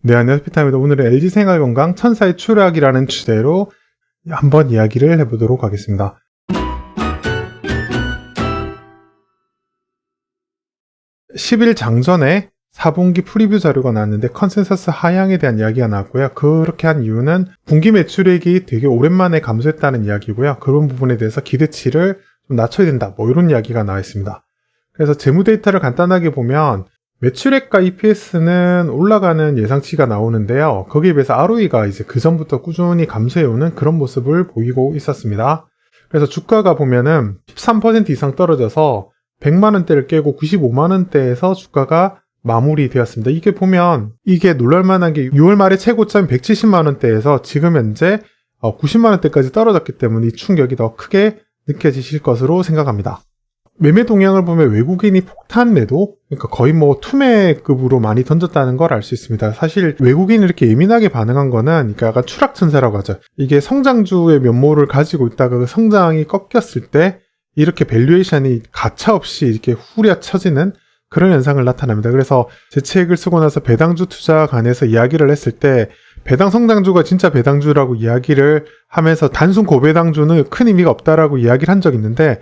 네, 안녕하세요. 피타입니다. 오늘은 LG생활건강 천사의 추락이라는 주제로 한번 이야기를 해보도록 하겠습니다. 10일 장전에 4분기 프리뷰 자료가 나왔는데 컨센서스 하향에 대한 이야기가 나왔고요. 그렇게 한 이유는 분기 매출액이 되게 오랜만에 감소했다는 이야기고요. 그런 부분에 대해서 기대치를 좀 낮춰야 된다. 이런 이야기가 나와 있습니다. 그래서 재무 데이터를 간단하게 보면 매출액과 EPS는 올라가는 예상치가 나오는데요. 거기에 비해서 ROE가 이제 그 전부터 꾸준히 감소해오는 그런 모습을 보이고 있었습니다. 그래서 주가가 보면은 13% 이상 떨어져서 100만원대를 깨고 95만원대에서 주가가 마무리되었습니다. 이게 보면 이게 놀랄만한 게 6월 말에 최고점 170만원대에서 지금 현재 90만원대까지 떨어졌기 때문에 이 충격이 더 크게 느껴지실 것으로 생각합니다. 매매 동향을 보면 외국인이 폭탄 매도, 그러니까 거의 투매급으로 많이 던졌다는 걸 알 수 있습니다. 사실 외국인이 이렇게 예민하게 반응한 거는 그러니까 약간 추락천사라고 하죠. 이게 성장주의 면모를 가지고 있다가 그 성장이 꺾였을 때 이렇게 밸류에이션이 가차없이 이렇게 후려쳐지는 그런 현상을 나타납니다. 그래서 제 책을 쓰고 나서 배당주 투자에 관해서 이야기를 했을 때 배당 성장주가 진짜 배당주라고 이야기를 하면서 단순 고배당주는 큰 의미가 없다라고 이야기를 한 적이 있는데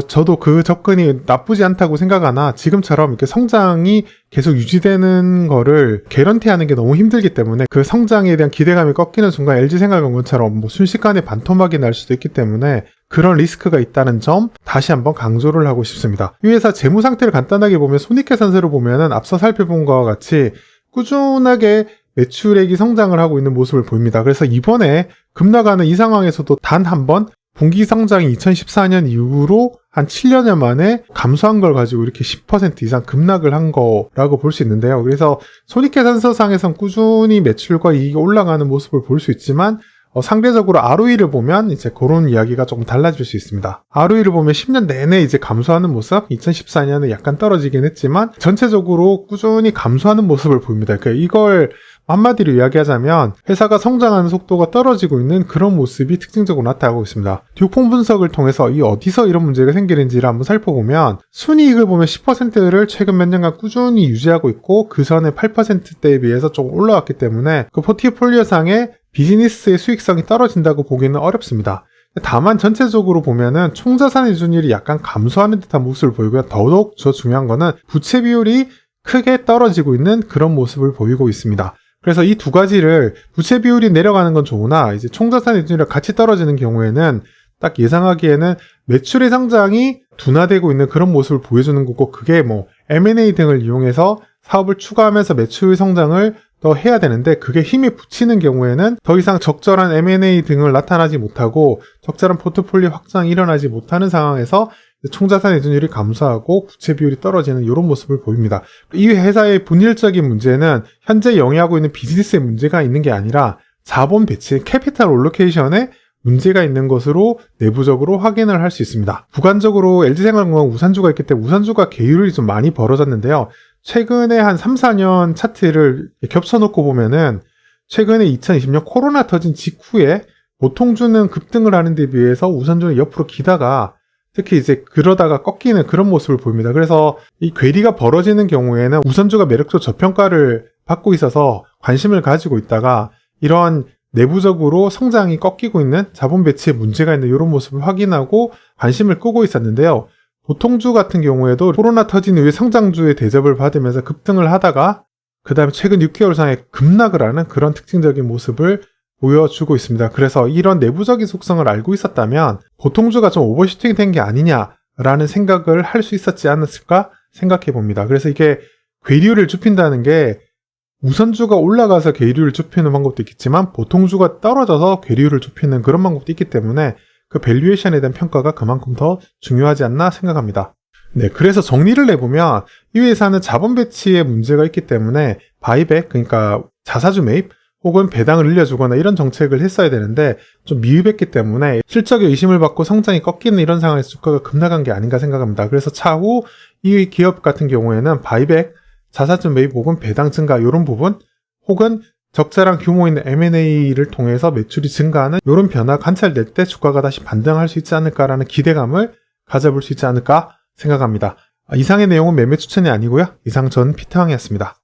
저도 그 접근이 나쁘지 않다고 생각하나 지금처럼 이렇게 성장이 계속 유지되는 거를 개런티하는 게 너무 힘들기 때문에 그 성장에 대한 기대감이 꺾이는 순간 LG생활건강처럼 순식간에 반토막이 날 수도 있기 때문에 그런 리스크가 있다는 점 다시 한번 강조를 하고 싶습니다. 이 회사 재무 상태를 간단하게 보면 손익계산서를 보면은 앞서 살펴본 것과 같이 꾸준하게 매출액이 성장을 하고 있는 모습을 보입니다. 그래서 이번에 급락하는 이 상황에서도 단 한 번 분기 성장이 2014년 이후로 한 7년여 만에 감소한 걸 가지고 이렇게 10% 이상 급락을 한 거라고 볼 수 있는데요. 그래서 손익계산서상에선 꾸준히 매출과 이익이 올라가는 모습을 볼 수 있지만 상대적으로 ROE를 보면 이제 그런 이야기가 조금 달라질 수 있습니다. ROE를 보면 10년 내내 이제 감소하는 모습, 2014년에 약간 떨어지긴 했지만 전체적으로 꾸준히 감소하는 모습을 보입니다. 그러니까 이걸 한마디로 이야기하자면 회사가 성장하는 속도가 떨어지고 있는 그런 모습이 특징적으로 나타나고 있습니다. 듀폰 분석을 통해서 이 어디서 이런 문제가 생기는지를 한번 살펴보면 순이익을 보면 10%를 최근 몇 년간 꾸준히 유지하고 있고 그 전에 8%대에 비해서 조금 올라왔기 때문에 그 포트폴리오상의 비즈니스의 수익성이 떨어진다고 보기는 어렵습니다. 다만 전체적으로 보면은 총자산 이준율이 약간 감소하는 듯한 모습을 보이고요. 더더욱 더 중요한 거는 부채 비율이 크게 떨어지고 있는 그런 모습을 보이고 있습니다. 그래서 이 두 가지를 부채 비율이 내려가는 건 좋으나 이제 총자산 이준율이 같이 떨어지는 경우에는 딱 예상하기에는 매출의 성장이 둔화되고 있는 그런 모습을 보여주는 거고 그게 M&A 등을 이용해서 사업을 추가하면서 매출 성장을 더 해야 되는데 그게 힘이 붙이는 경우에는 더 이상 적절한 M&A 등을 나타나지 못하고 적절한 포트폴리오 확장이 일어나지 못하는 상황에서 총자산 이준율이 감소하고 부채 비율이 떨어지는 이런 모습을 보입니다. 이 회사의 본질적인 문제는 현재 영위하고 있는 비즈니스에 문제가 있는 게 아니라 자본 배치, 캐피탈 올로케이션에 문제가 있는 것으로 내부적으로 확인을 할 수 있습니다. 부관적으로 LG생활건강 우산주가 있기 때문에 우산주가 계율이 좀 많이 벌어졌는데요. 최근에 한 3, 4년 차트를 겹쳐놓고 보면은 최근에 2020년 코로나 터진 직후에 보통주는 급등을 하는 데 비해서 우선주는 옆으로 기다가 특히 이제 그러다가 꺾이는 그런 모습을 보입니다. 그래서 이 괴리가 벌어지는 경우에는 우선주가 매력적 저평가를 받고 있어서 관심을 가지고 있다가 이런 내부적으로 성장이 꺾이고 있는 자본 배치에 문제가 있는 이런 모습을 확인하고 관심을 끄고 있었는데요. 보통주 같은 경우에도 코로나 터진 이후에 성장주의 대접을 받으면서 급등을 하다가 그 다음에 최근 6개월 상에 급락을 하는 그런 특징적인 모습을 보여주고 있습니다. 그래서 이런 내부적인 속성을 알고 있었다면 보통주가 좀 오버슈팅 된 게 아니냐라는 생각을 할 수 있었지 않았을까 생각해 봅니다. 그래서 이게 괴리율을 좁힌다는 게 우선주가 올라가서 괴리율을 좁히는 방법도 있겠지만 보통주가 떨어져서 괴리율을 좁히는 그런 방법도 있기 때문에 그 밸류에이션에 대한 평가가 그만큼 더 중요하지 않나 생각합니다. 네, 그래서 정리를 해보면 이 회사는 자본 배치에 문제가 있기 때문에 바이백, 그러니까 자사주 매입 혹은 배당을 늘려주거나 이런 정책을 했어야 되는데 좀 미흡했기 때문에 실적에 의심을 받고 성장이 꺾이는 이런 상황에서 주가가 급락한 게 아닌가 생각합니다. 그래서 차후 이 기업 같은 경우에는 바이백, 자사주 매입 혹은 배당 증가 이런 부분 혹은 적절한 규모 있는 M&A를 통해서 매출이 증가하는 이런 변화가 관찰될 때 주가가 다시 반등할 수 있지 않을까라는 기대감을 가져볼 수 있지 않을까 생각합니다. 이상의 내용은 매매 추천이 아니고요. 이상 전 피터왕이었습니다.